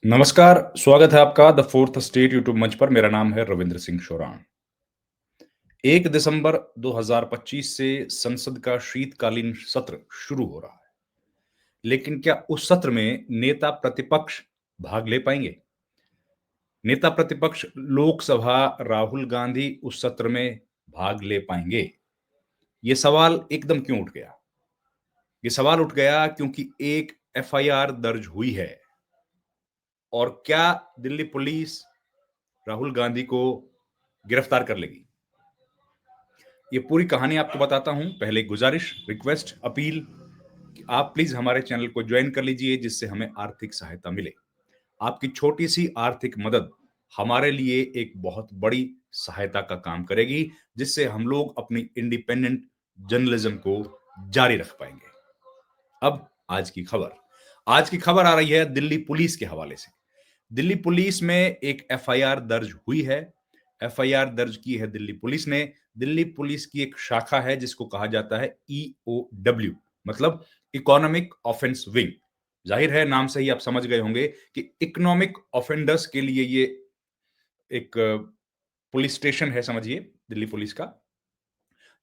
नमस्कार, स्वागत है आपका द फोर्थ स्टेट यूट्यूब मंच पर। मेरा नाम है रविंद्र सिंह शोराण। 1 दिसंबर 2025 से संसद का शीतकालीन सत्र शुरू हो रहा है। लेकिन क्या उस सत्र में नेता प्रतिपक्ष भाग ले पाएंगे? नेता प्रतिपक्ष लोकसभा राहुल गांधी उस सत्र में भाग ले पाएंगे? ये सवाल एकदम क्यों उठ गया? ये सवाल उठ गया क्योंकि एक एफआईआर दर्ज हुई है। और क्या दिल्ली पुलिस राहुल गांधी को गिरफ्तार कर लेगी? ये पूरी कहानी आपको बताता हूं। पहले एक गुजारिश, रिक्वेस्ट, अपील कि आप प्लीज हमारे चैनल को ज्वाइन कर लीजिए, जिससे हमें आर्थिक सहायता मिले। आपकी छोटी सी आर्थिक मदद हमारे लिए एक बहुत बड़ी सहायता का काम करेगी, जिससे हम लोग अपनी इंडिपेंडेंट जर्नलिज्म को जारी रख पाएंगे। अब आज की खबर आ रही है दिल्ली पुलिस के हवाले से। दिल्ली पुलिस में एक एफआईआर दर्ज हुई है। एफआईआर दर्ज की है दिल्ली पुलिस ने। दिल्ली पुलिस की एक शाखा है जिसको कहा जाता है ईओडब्ल्यू, मतलब इकोनॉमिक ऑफेंस विंग। जाहिर है, नाम से ही आप समझ गए होंगे कि इकोनॉमिक ऑफेंडर्स के लिए ये एक पुलिस स्टेशन है, समझिए, दिल्ली पुलिस का,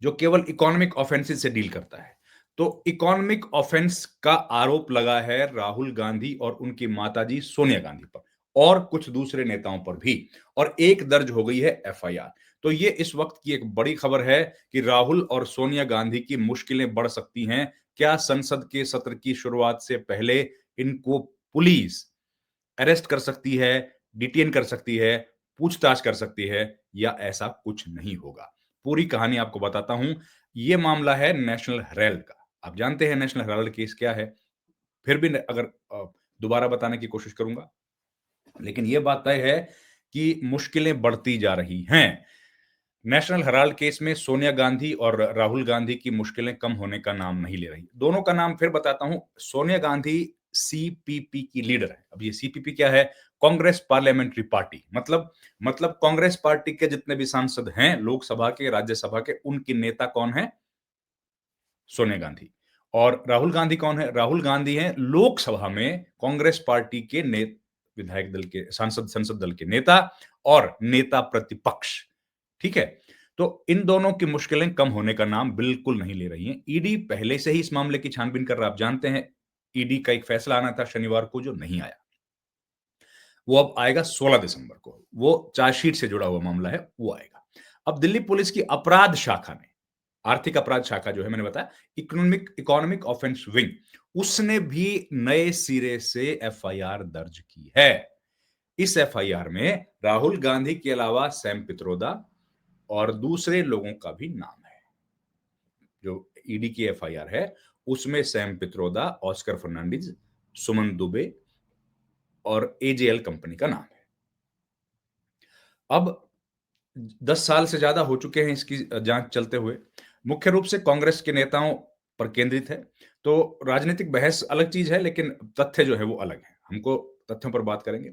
जो केवल इकोनॉमिक ऑफेंसेस से डील करता है। तो इकोनॉमिक ऑफेंस का आरोप लगा है राहुल गांधी और उनकी माताजी सोनिया गांधी पर, और कुछ दूसरे नेताओं पर भी। और एक दर्ज हो गई है एफआईआर। तो ये इस वक्त की एक बड़ी खबर है कि राहुल और सोनिया गांधी की मुश्किलें बढ़ सकती हैं। क्या संसद के सत्र की शुरुआत से पहले इनको पुलिस अरेस्ट कर सकती है, डिटेन कर सकती है, पूछताछ कर सकती है, या ऐसा कुछ नहीं होगा? पूरी कहानी आपको बताता हूं। यह मामला है नेशनल हेराल्ड का। आप जानते हैं नेशनल हेराल्ड केस क्या है। फिर भी अगर दोबारा बताने की कोशिश करूंगा, लेकिन यह बात तय है कि मुश्किलें बढ़ती जा रही हैं। नेशनल हेराल्ड केस में सोनिया गांधी और राहुल गांधी की मुश्किलें कम होने का नाम नहीं ले रही। दोनों का नाम फिर बताता हूं। सोनिया गांधी सीपीपी की लीडर है। अब ये सीपीपी क्या है? Congress parliamentary party. मतलब कांग्रेस पार्टी के जितने भी सांसद हैं, लोकसभा के, राज्यसभा के, उनकी नेता कौन है? सोनिया गांधी। और राहुल गांधी कौन है? राहुल गांधी हैं लोकसभा में कांग्रेस पार्टी के विधायक दल के, संसद दल के नेता और नेता प्रतिपक्ष। ठीक है। तो इन दोनों की मुश्किलें कम होने का नाम बिल्कुल नहीं ले रही हैं। ईडी पहले से ही इस मामले की छानबीन कर रहा है। आप जानते हैं, ईडी का एक फैसला आना था शनिवार को, जो नहीं आया। वो अब आएगा 16 दिसंबर को। वो चार्जशीट से जुड़ा हुआ मामला है, वो आएगा। अब दिल्ली पुलिस की अपराध शाखा ने, आर्थिक अपराध शाखा जो है, मैंने बताया इकोनॉमिक ऑफेंस विंग, उसने भी नए सिरे से एफआईआर दर्ज की है। इस एफआईआर में राहुल गांधी के अलावा सैम पित्रोदा और दूसरे लोगों का भी नाम है। जो ईडी की एफआईआर है, उसमें सैम पित्रोदा, ऑस्कर फर्नांडिस, सुमन दुबे और एजेएल कंपनी का नाम है। अब 10 साल से ज्यादा हो चुके हैं इसकी जांच चलते हुए। मुख्य रूप से कांग्रेस के नेताओं पर केंद्रित है। तो राजनीतिक बहस अलग चीज है, लेकिन तथ्य जो है वो अलग है। हमको तथ्यों पर बात करेंगे।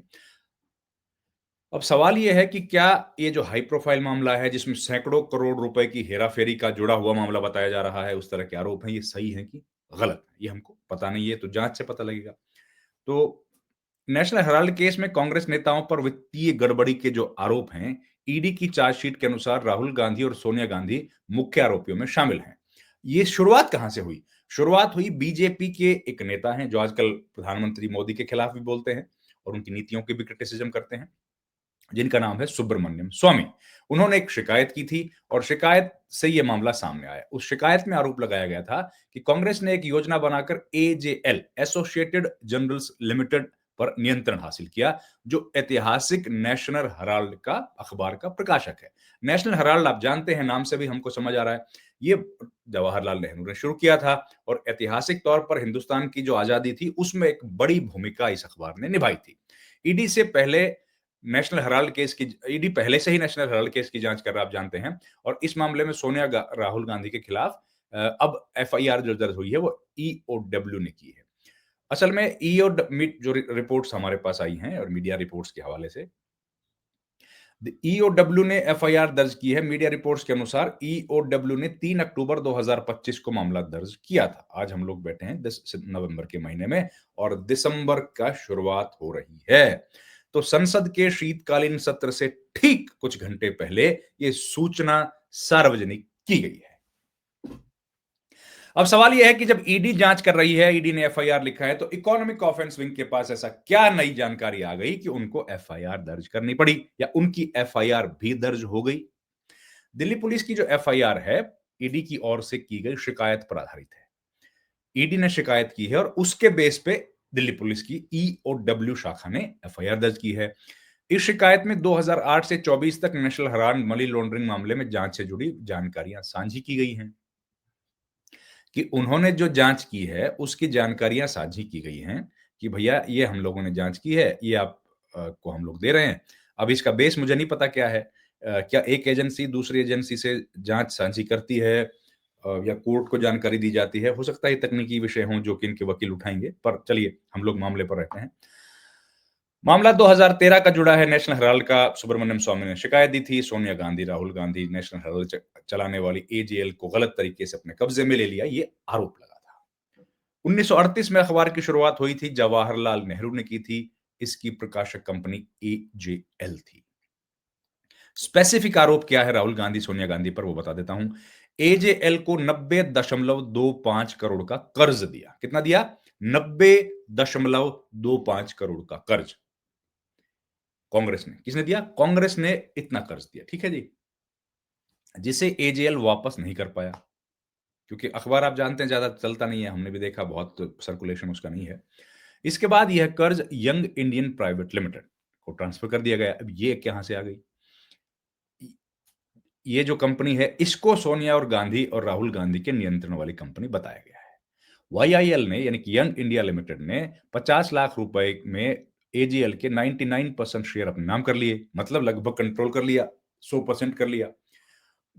अब सवाल यह है कि क्या ये जो हाई प्रोफाइल मामला है, जिसमें सैकड़ों करोड़ रुपए की हेराफेरी का जुड़ा हुआ मामला बताया जा रहा है, उस तरह के आरोप हैं, ये सही है कि गलत है, ये हमको पता नहीं है, तो जांच से पता लगेगा। तो नेशनल हेराल्ड केस में कांग्रेस नेताओं पर वित्तीय गड़बड़ी के जो आरोप हैं, ईडी की चार्जशीट के अनुसार राहुल गांधी और सोनिया गांधी मुख्य आरोपियों में शामिल हैं। ये शुरुआत कहां से हुई? शुरुआत हुई बीजेपी के एक नेता हैं, जो आजकल प्रधानमंत्री मोदी के खिलाफ भी बोलते हैं और उनकी नीतियों की भी क्रिटिसिज्म करते हैं, जिनका नाम है सुब्रमण्यम स्वामी। उन्होंने एक शिकायत की थी और शिकायत से यह मामला सामने आया। उस शिकायत में आरोप लगाया गया था कि कांग्रेस ने एक योजना बनाकर एजेएल, एसोसिएटेड जर्नल्स लिमिटेड, पर नियंत्रण हासिल किया, जो ऐतिहासिक नेशनल हेराल्ड का अखबार का प्रकाशक है। नेशनल हेराल्ड, आप जानते हैं, नाम से भी हमको समझ आ रहा है, ये जवाहरलाल नेहरू ने शुरू किया था और ऐतिहासिक तौर पर हिंदुस्तान की जो आजादी थी, उसमें एक बड़ी भूमिका इस अखबार ने निभाई थी। ईडी से पहले नेशनल हेराल्ड केस की ईडी पहले से ही नेशनल हेराल्ड केस की जांच कर रहा है, आप जानते हैं। और इस मामले में राहुल गांधी के खिलाफ अब एफआईआर जो दर्ज हुई है, वो ईओडब्ल्यू ने की है। असल में ईओ जो रिपोर्ट्स हमारे पास आई हैं और मीडिया रिपोर्ट्स के हवाले से, ईओडब्ल्यू ने एफआईआर दर्ज की है। मीडिया रिपोर्ट्स के अनुसार ईओडब्ल्यू ने 3 अक्टूबर 2025 को मामला दर्ज किया था। आज हम लोग बैठे हैं 10 नवंबर के महीने में और दिसंबर का शुरुआत हो रही है। तो संसद के शीतकालीन सत्र से ठीक कुछ घंटे पहले यह सूचना सार्वजनिक की गई है। अब सवाल यह है कि जब ईडी जांच कर रही है, ईडी ने एफआईआर लिखा है, तो इकोनॉमिक ऑफेंस विंग के पास ऐसा क्या नई जानकारी आ गई कि उनको एफआईआर दर्ज करनी पड़ी या उनकी एफआईआर भी दर्ज हो गई? दिल्ली पुलिस की जो एफआईआर है, ईडी की ओर से की गई शिकायत पर आधारित है। ईडी ने शिकायत की है और उसके बेस पे दिल्ली पुलिस की ईओडब्ल्यू शाखा ने एफआईआर दर्ज की है। इस शिकायत में 2008 से 24 तक नेशनल हेराल्ड मनी लॉन्ड्रिंग मामले में जांच से जुड़ी जानकारियां साझी की गई हैं। कि उन्होंने जो जांच की है, उसकी जानकारियां साझी की गई हैं कि भैया ये हम लोगों ने जांच की है, ये आप को हम लोग दे रहे हैं। अब इसका बेस मुझे नहीं पता क्या है। क्या एक एजेंसी दूसरी एजेंसी से जांच साझी करती है या कोर्ट को जानकारी दी जाती है? हो सकता है ये तकनीकी विषय हों जो कि इनके वकील उठाएंगे, पर चलिए हम लोग मामले पर रहते हैं। मामला 2013 का जुड़ा है। नेशनल हेराल्ड का सुब्रमण्यम स्वामी ने शिकायत दी थी। सोनिया गांधी, राहुल गांधी नेशनल हेराल्ड चलाने वाली एजेएल को गलत तरीके से अपने कब्जे में ले लिया, ये आरोप लगा था। 1938 में अखबार की शुरुआत हुई थी, जवाहरलाल नेहरू ने की थी। इसकी प्रकाशक कंपनी एजेएल थी। स्पेसिफिक आरोप क्या है राहुल गांधी, सोनिया गांधी पर, वो बता देता हूं। एजेएल को 90.25 करोड़ का कर्ज दिया। कितना दिया? 90.25 करोड़ का कर्ज कांग्रेस ने। किसने दिया? कांग्रेस ने इतना कर्ज दिया, ठीक है जी, जिसे एजेएल वापस नहीं कर पाया, क्योंकि अखबार आप जानते हैं ज्यादा चलता नहीं है, हमने भी देखा, बहुत सर्कुलेशन उसका नहीं है। इसके बाद यह कर्ज यंग इंडियन प्राइवेट लिमिटेड को ट्रांसफर कर दिया गया। अब ये कहां से आ गई? ये जो कंपनी है, इसको सोनिया और गांधी और राहुल गांधी के नियंत्रण वाली कंपनी बताया गया है। वाईआईएल ने, यानी कि यंग इंडिया लिमिटेड ने 50 लाख रुपए में एजीएल के 99% शेयर अपने नाम कर लिए, मतलब लगभग कंट्रोल कर लिया, 100% कर लिया।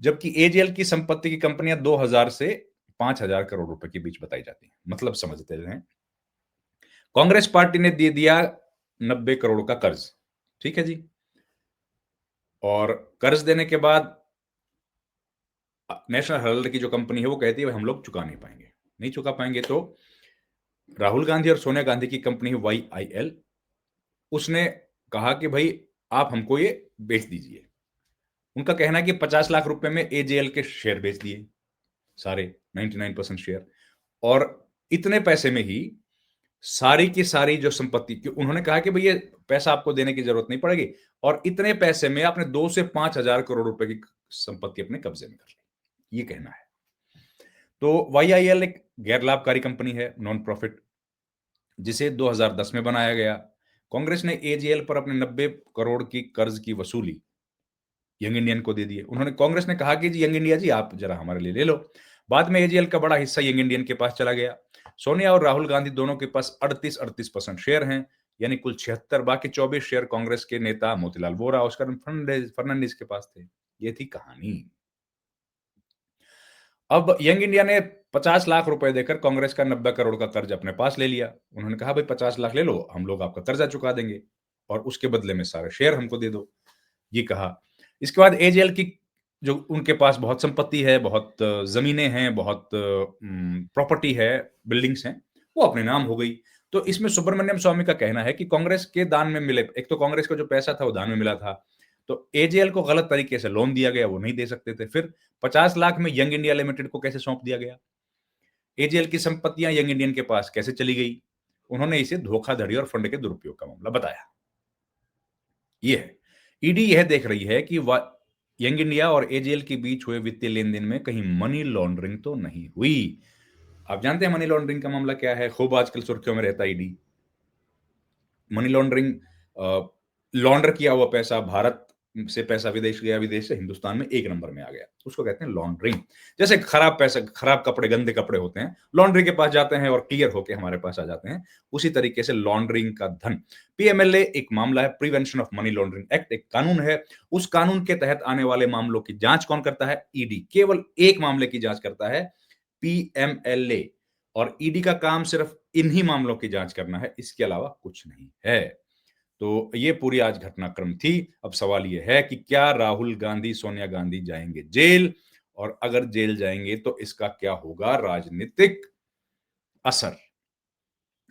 जबकि एजीएल की संपत्ति की कंपनियां 2000 से 5000 करोड़ रुपए के बीच बताई जाती हैं, मतलब समझते हैं। कांग्रेस पार्टी ने दे दिया 90 करोड़ का कर्ज, ठीक है जी। और कर्ज देने के बाद नेशनल हेराल्ड की जो कंपनी है वो कहती है हम लोग चुका नहीं पाएंगे, नहीं चुका पाएंगे। तो राहुल गांधी और सोनिया गांधी की कंपनी है वाईआईएल, उसने कहा कि भाई आप हमको ये बेच दीजिए। उनका कहना है कि 50 लाख रुपए में एजेएल के शेयर बेच दिए, सारे 99% शेयर। और इतने पैसे में ही सारी की सारी जो संपत्ति, उन्होंने कहा कि भाई ये पैसा आपको देने की जरूरत नहीं पड़ेगी, और इतने पैसे में आपने 2 से 5,000 करोड़ रुपए की संपत्ति अपने कब्जे में कर ली, ये कहना है। तो वाईआईएल एक गैर लाभकारी कंपनी है, नॉन प्रॉफिट, जिसे 2010 में बनाया गया। कांग्रेस ने एजीएल पर अपने 90 करोड़ की कर्ज की वसूली यंग इंडियन को दे दिए। उन्होंने, कांग्रेस ने कहा कि जी यंग इंडिया जी आप जरा हमारे लिए ले लो। बाद में एजीएल का बड़ा हिस्सा यंग इंडियन के पास चला गया। सोनिया और राहुल गांधी दोनों के पास 38% शेयर हैं, यानी कुल 76। बाकी 24 शेयर कांग्रेस के नेता मोतीलाल वोरा, ऑस्कर फर्नांडिस के पास थे। ये थी कहानी। अब यंग इंडिया ने 50 लाख रुपए देकर कांग्रेस का 90 करोड़ का कर्ज अपने पास ले लिया। उन्होंने कहा भाई 50 लाख ले लो, हम लोग आपका कर्जा चुका देंगे और उसके बदले में सारे शेयर हमको दे दो, ये कहा। इसके बाद एजेएल की जो उनके पास बहुत संपत्ति है, बहुत जमीनें हैं, बहुत प्रॉपर्टी है, बिल्डिंग्स हैं, वो अपने नाम हो गई। तो इसमें सुब्रमण्यम स्वामी का कहना है कि कांग्रेस के दान में मिले, एक तो कांग्रेस का जो पैसा था वो दान में मिला था, तो एजेएल को गलत तरीके से लोन दिया गया, वो नहीं दे सकते थे। फिर 50 लाख में यंग इंडिया लिमिटेड को कैसे सौंप दिया गया? एजेएल की संपत्तियां यंग इंडियन के पास कैसे चली गई? उन्होंने इसे धोखाधड़ी और फंड के दुरुपयोग का मामला बताया। ये है, ईडी यह देख रही है कि यंग इंडिया और एजेएल के बीच हुए वित्तीय लेन-देन में कहीं मनी लॉन्ड्रिंग तो नहीं हुई। आप जानते हैं मनी लॉन्ड्रिंग का मामला क्या है? खूब आजकल सुर्खियों में रहता है ईडी। मनी लॉन्ड्रिंग, लॉन्डर किया हुआ पैसा, भारत से पैसा विदेश गया, विदेश से हिंदुस्तान में 1 नंबर में आ गया, उसको कहते हैं लॉन्ड्रिंग। जैसे खराब पैसा, खराब कपड़े, गंदे कपड़े होते हैं, लॉन्ड्री के पास जाते हैं और क्लियर होके हमारे पास आ जाते हैं, उसी तरीके से लॉन्ड्रिंग का धन। पीएमएलए एक मामला है, prevention of money laundering act, एक कानून है। उस कानून के तहत आने वाले मामलों की जांच कौन करता है? ईडी। केवल एक मामले की जांच करता है, पीएमएलए, और ईडी का काम सिर्फ इन्हीं मामलों की जांच करना है, इसके अलावा कुछ नहीं है। तो ये पूरी आज घटनाक्रम थी। अब सवाल ये है कि क्या राहुल गांधी, सोनिया गांधी जाएंगे जेल, और अगर जेल जाएंगे तो इसका क्या होगा राजनीतिक असर?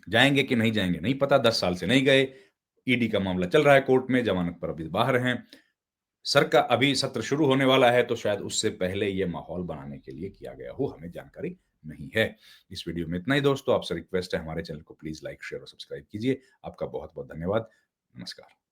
जाएंगे कि नहीं जाएंगे नहीं पता, 10 साल से नहीं गए। ईडी का मामला चल रहा है कोर्ट में, जमानत पर अभी बाहर हैं। सर का अभी सत्र शुरू होने वाला है, तो शायद उससे पहले ये माहौल बनाने के लिए किया गया हो, हमें जानकारी नहीं है। इस वीडियो में इतना ही दोस्तों। आपसे रिक्वेस्ट है, हमारे चैनल को प्लीज लाइक, शेयर और सब्सक्राइब कीजिए। आपका बहुत बहुत धन्यवाद। नमस्कार।